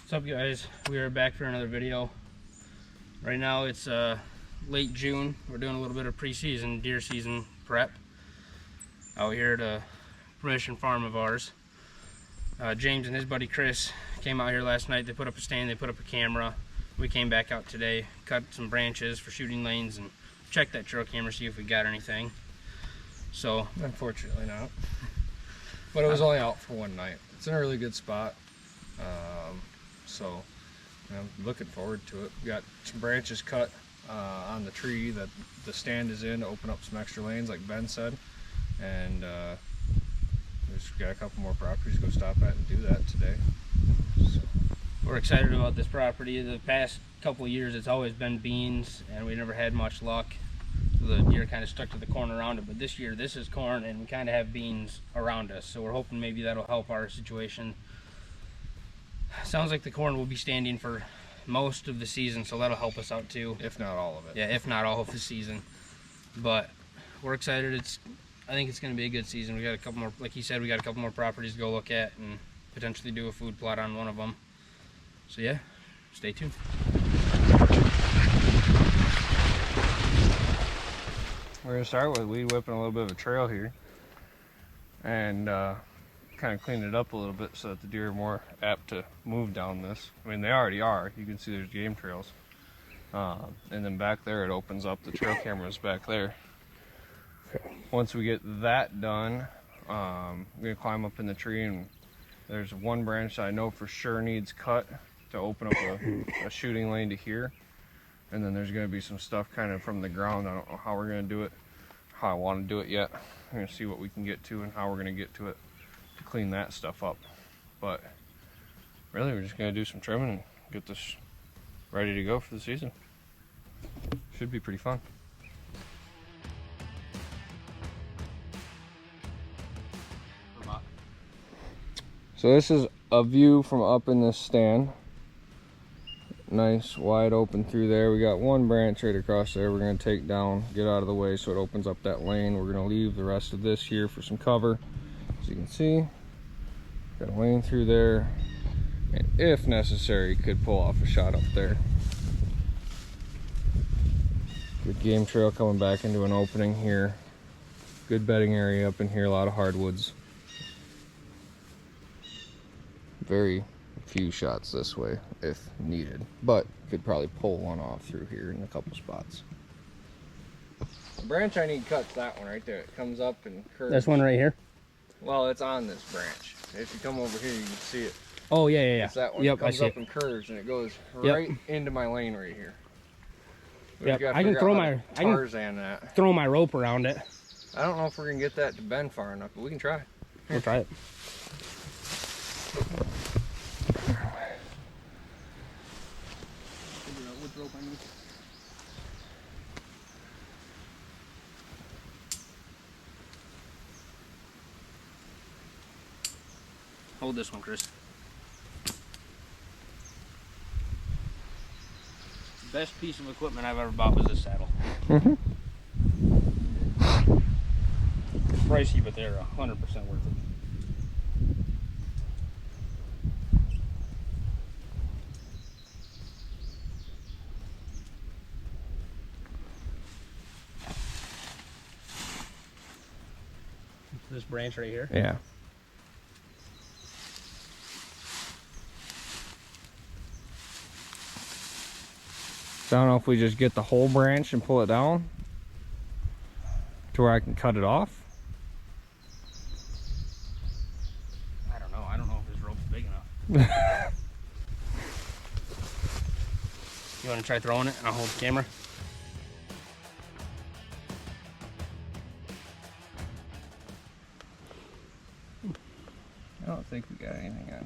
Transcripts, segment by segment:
What's up, guys? We are back for another video. Right now it's late June. We're doing a little bit of pre-season deer season prep out here at a permission farm of ours. James and his buddy Chris came out here last night. They put up a stand, they put up a camera. We came back out today, cut some branches for shooting lanes, and checked that trail camera, see if we got anything. So unfortunately not, but it was only out for one night. It's in a really good spot, so I'm looking forward to it. We got some branches cut on the tree that the stand is in to open up some extra lanes like Ben said, and we just got a couple more properties to go stop at and do that today. So we're excited about this property. The past couple of years it's always been beans and we never had much luck. The deer kind of stuck to the corn around it, but this year this is corn and we kind of have beans around us, so we're hoping maybe that'll help our situation. Sounds like the corn will be standing for most of the season, so that'll help us out too, if not all of it. Yeah, if not all of the season. But we're excited. I think it's going to be a good season. We got a couple more, like he said, we got a couple more properties to go look at and potentially do a food plot on one of them. So yeah, stay tuned. We're going to start with weed whipping a little bit of a trail here and kind of clean it up a little bit so that the deer are more apt to move down this. I mean, they already are. You can see there's game trails. And then back there it opens up, the trail cameras back there. Okay. Once we get that done, we're going to climb up in the tree, and there's one branch that I know for sure needs cut to open up a shooting lane to here. And then there's going to be some stuff kind of from the ground. I don't know how we're going to do it, how I want to do it yet. I'm going to see what we can get to and how we're going to get to it to clean that stuff up. But really, we're just going to do some trimming and get this ready to go for the season. Should be pretty fun. So this is a view from up in this stand. Nice wide open through there. We got one branch right across there we're going to take down, get out of the way so it opens up that lane. We're going to leave the rest of this here for some cover. As you can see, got a lane through there, and if necessary could pull off a shot up there. Good game trail coming back into an opening here. Good bedding area up in here, a lot of hardwoods. Very few shots this way if needed, but could probably pull one off through here in a couple spots. The branch I need cut's that one right there. It comes up and curves. This one right here? Well, it's on this branch. If you come over here, you can see it. Oh yeah. It's that one. Yep, it comes I see up it. and curves, and it goes right into my lane right here. Yep, I can throw my rope around it. I don't know if we're gonna get that to bend far enough, but we can try. We'll try it. Hold this one, Chris. The best piece of equipment I've ever bought was this saddle. Mm-hmm. It's pricey, but they're 100% worth it. This branch right here? Yeah. So I don't know if we just get the whole branch and pull it down to where I can cut it off. I don't know. I don't know if this rope's big enough. You want to try throwing it and I'll hold the camera? I don't think we got anything on here.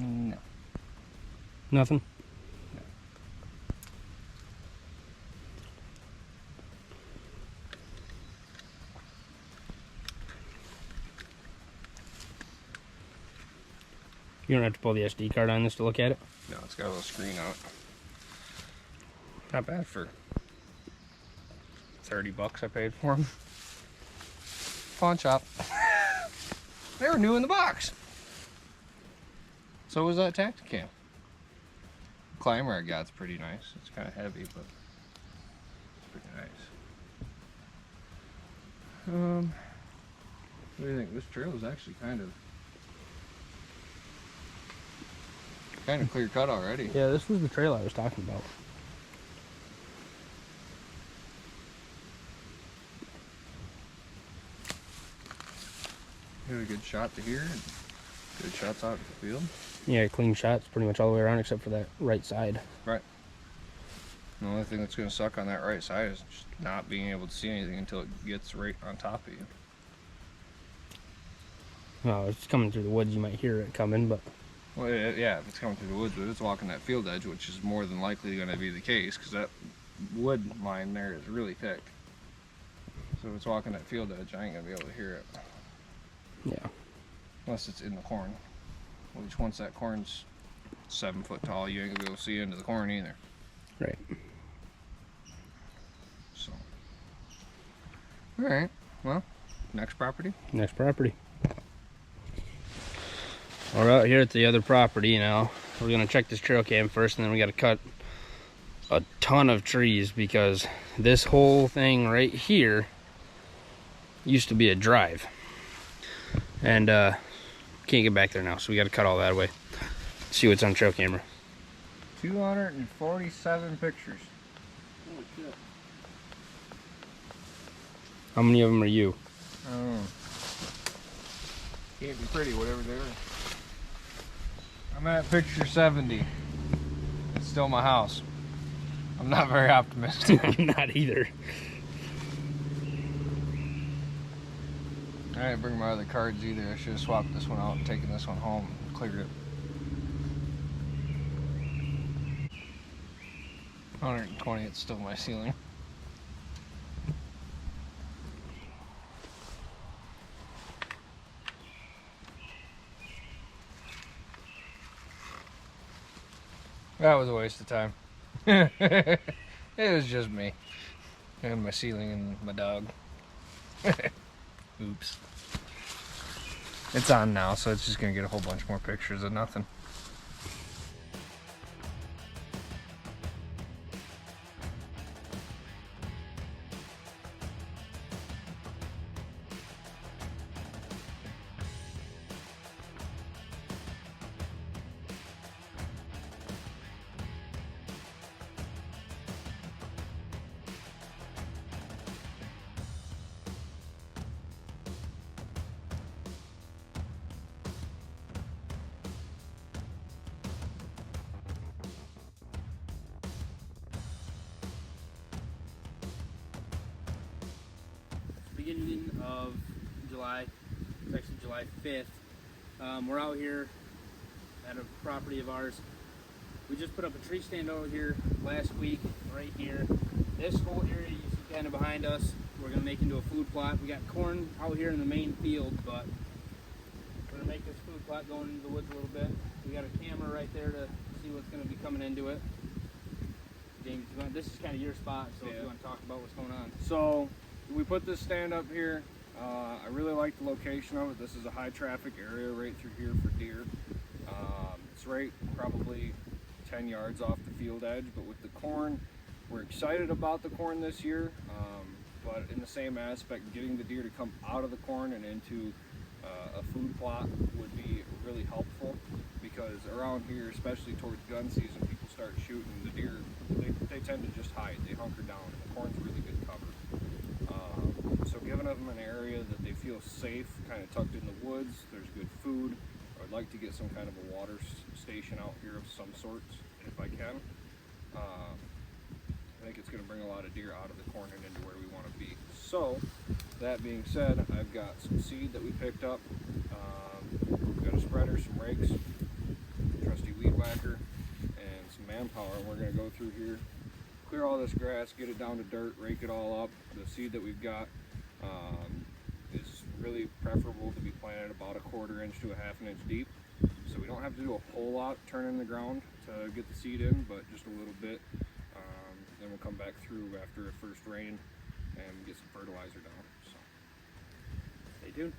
No. Nothing? No. You don't have to pull the SD card on this to look at it? No, it's got a little screen on it. Not bad for 30 bucks I paid for them. Pawn shop. They were new in the box. So was that Tacticam. Climber I got's pretty nice. It's kind of heavy, but it's pretty nice. What do you think? This trail is actually kind of clear cut already. Yeah, this was the trail I was talking about. You have a good shot to here and good shots out of the field. Yeah, clean shots pretty much all the way around except for that right side. Right. The only thing that's going to suck on that right side is just not being able to see anything until it gets right on top of you. Well, if it's coming through the woods, you might hear it coming, but... Well, yeah, if it's coming through the woods, but it's walking that field edge, which is more than likely going to be the case, because that wood line there is really thick. So if it's walking that field edge, I ain't going to be able to hear it. Yeah. Unless it's in the corn. Which once that corn's 7 foot tall, you ain't going to be able to see into the corn either. Right. So. Alright, well, next property? Next property. We're out here at the other property now. We're gonna check this trail cam first, and then we gotta cut a ton of trees because this whole thing right here used to be a drive. And can't get back there now, so we gotta cut all that away. See what's on trail camera. 247 pictures. Holy shit. How many of them are you? Oh. Can't be pretty, whatever they are. I'm at picture 70. It's still my house. I'm not very optimistic. I'm not either. I didn't bring my other cards either. I should have swapped this one out and taken this one home and cleared it. 120, it's still my ceiling. That was a waste of time. It was just me and my ceiling and my dog. Oops. It's on now, so it's just gonna get a whole bunch more pictures of nothing. Beginning of July, it's actually July 5th. We're out here at a property of ours. We just put up a tree stand over here last week, right here. This whole area you see kind of behind us, we're gonna make into a food plot. We got corn out here in the main field, but we're gonna make this food plot going into the woods a little bit. We got a camera right there to see what's gonna be coming into it. James, this is kind of your spot, so if you want to talk about what's going on. So we put this stand up here. I really like the location of it. This is a high traffic area right through here for deer. It's right probably 10 yards off the field edge, but with the corn, we're excited about the corn this year, but in the same aspect, getting the deer to come out of the corn and into a food plot would be really helpful, because around here, especially towards gun season, people start shooting the deer. They tend to just hide. They hunker down, and the corn's really good cover. So giving them an area that they feel safe, kind of tucked in the woods, there's good food. I'd like to get some kind of a water station out here of some sort, if I can. I think it's going to bring a lot of deer out of the corn and into where we want to be. So, that being said, I've got some seed that we picked up. We've got a spreader, some rakes, trusty weed whacker, and some manpower. And we're going to go through here, clear all this grass, get it down to dirt, rake it all up. The seed that we've got is really preferable to be planted about 1/4 inch to 1/2 inch deep. So we don't have to do a whole lot turning the ground to get the seed in, but just a little bit. Then we'll come back through after a first rain and get some fertilizer down. So stay tuned.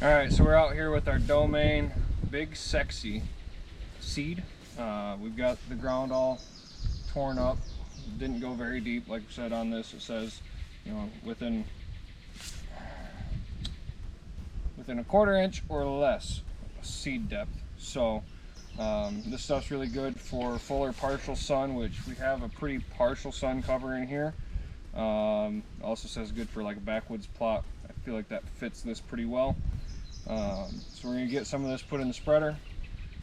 All right, so we're out here with our Domain Big Sexy seed. We've got the ground all torn up. Didn't go very deep, like I said on this. It says, you know, within a quarter inch or less seed depth. So this stuff's really good for full or partial sun, which we have a pretty partial sun cover in here. Also says good for like a backwoods plot. I feel like that fits this pretty well. So we're going to get some of this put in the spreader,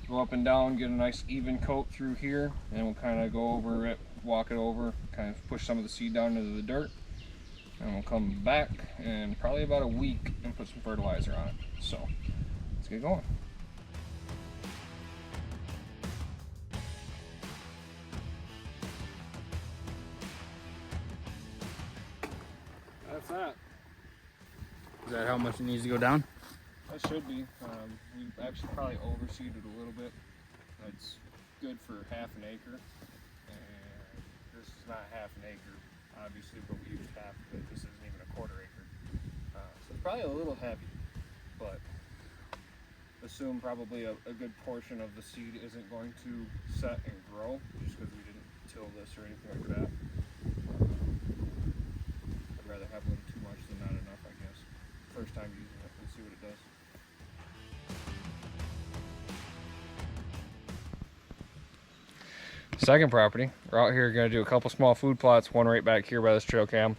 go up and down, get a nice even coat through here, and we'll kind of go over it, walk it over, kind of push some of the seed down into the dirt, and we'll come back in probably about a week and put some fertilizer on it. So let's get going. That's that. Is that how much it needs to go down? That should be. We actually probably overseeded a little bit. It's good for half an acre. And this is not half an acre, obviously, but we used half of it. This isn't even a quarter acre. So it's probably a little heavy, but assume probably a good portion of the seed isn't going to set and grow just because we didn't till this or anything like that. I'd rather have a little too much than not enough, I guess. First time using it, we'll see what it does. Second property, we're out here going to do a couple small food plots, one right back here by this trail cam.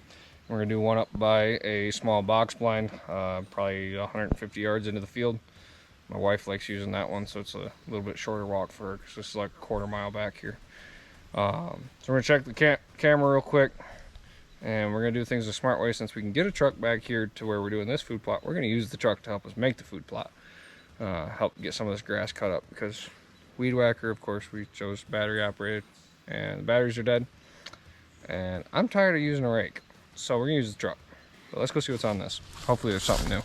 We're going to do one up by a small box blind, probably 150 yards into the field. My wife likes using that one, so it's a little bit shorter walk for her because this is like a quarter mile back here. So we're going to check the camera real quick, and we're going to do things the smart way. Since we can get a truck back here to where we're doing this food plot, we're going to use the truck to help us make the food plot, help get some of this grass cut up, because Weed Whacker, of course, we chose battery operated, and the batteries are dead, and I'm tired of using a rake, so we're gonna use the truck. But let's go see what's on this. Hopefully there's something new.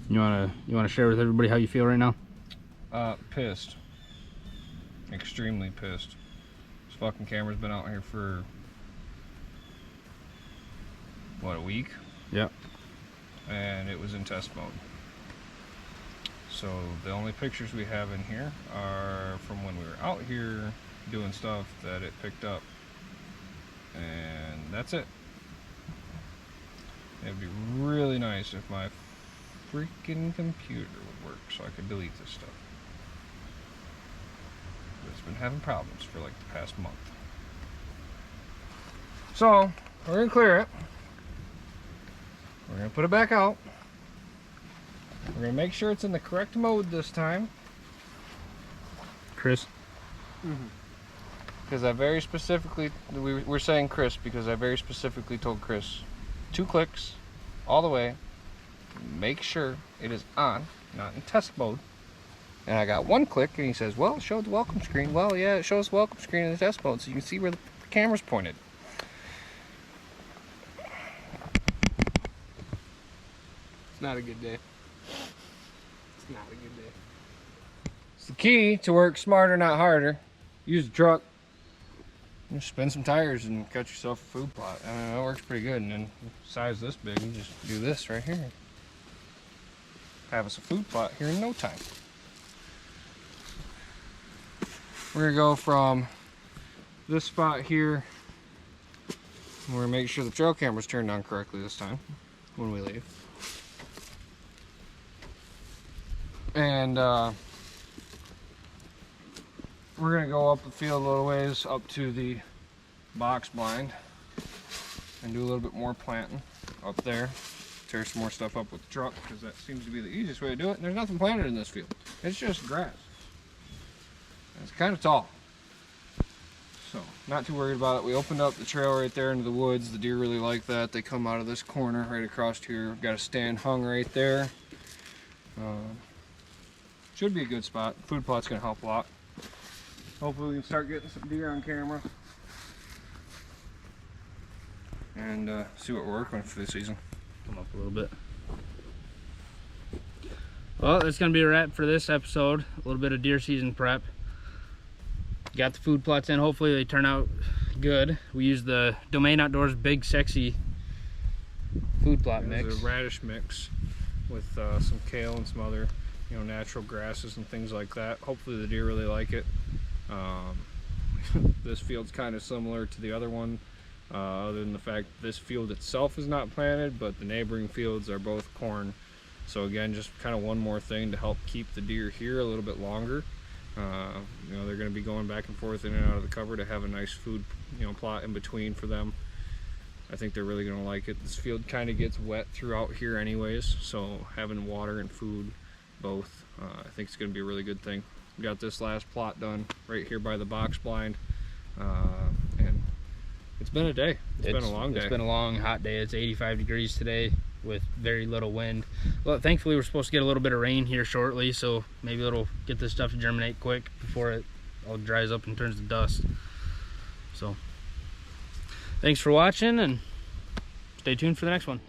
You wanna share with everybody how you feel right now? Pissed. Extremely pissed. This fucking camera's been out here for what, a week? Yep. And it was in test mode. So the only pictures we have in here are from when we were out here doing stuff that it picked up, and that's it. It'd be really nice if my freaking computer would work so I could delete this stuff. But it's been having problems for like the past month. So we're gonna clear it. We're gonna put it back out. We're gonna make sure it's in the correct mode this time. Chris? Because I very specifically, we're saying Chris because I very specifically told Chris 2 clicks all the way, make sure it is on, not in test mode. And I got 1 click and he says, well, it showed the welcome screen. Well, yeah, it shows the welcome screen in the test mode so you can see where the camera's pointed. It's not a good day. It's not a good day. It's the key to work smarter, not harder. Use the truck. Just spin some tires and cut yourself a food plot. I mean, that works pretty good. And then size this big, you just do this right here. Have us a food plot here in no time. We're gonna go from this spot here. We're gonna make sure the trail camera's turned on correctly this time when we leave. And we're gonna go up the field a little ways up to the box blind and do a little bit more planting up there tear some more stuff up with the truck, because that seems to be the easiest way to do it. And there's nothing planted in this field. It's just grass. It's kind of tall. So, not too worried about it. We opened up the trail right there into the woods. The deer really like that. They come out of this corner right across here. We've got a stand hung right there. Should be a good spot. Food plot's going to help a lot. Hopefully we can start getting some deer on camera. And see what we're working with for this season. Come up a little bit. Well, that's going to be a wrap for this episode. A little bit of deer season prep. Got the food plots in. Hopefully they turn out good. We use the Domain Outdoors Big Sexy food plot mix. It's a radish mix with some kale and some other, you know, natural grasses and things like that. Hopefully the deer really like it. This field's kind of similar to the other one, other than the fact this field itself is not planted, but the neighboring fields are both corn. So again, just kind of one more thing to help keep the deer here a little bit longer. You know, they're going to be going back and forth in and out of the cover to have a nice food, you know, plot in between for them. I think they're really going to like it. This field kind of gets wet throughout here anyways, so having water and food both, I think it's going to be a really good thing. We got this last plot done right here by the box blind, and it's been a day. It's been a long day. It's been a long, hot day. It's 85 degrees today with very little wind. Well, thankfully we're supposed to get a little bit of rain here shortly, so maybe it'll get this stuff to germinate quick before it all dries up and turns to dust. So thanks for watching, and stay tuned for the next one.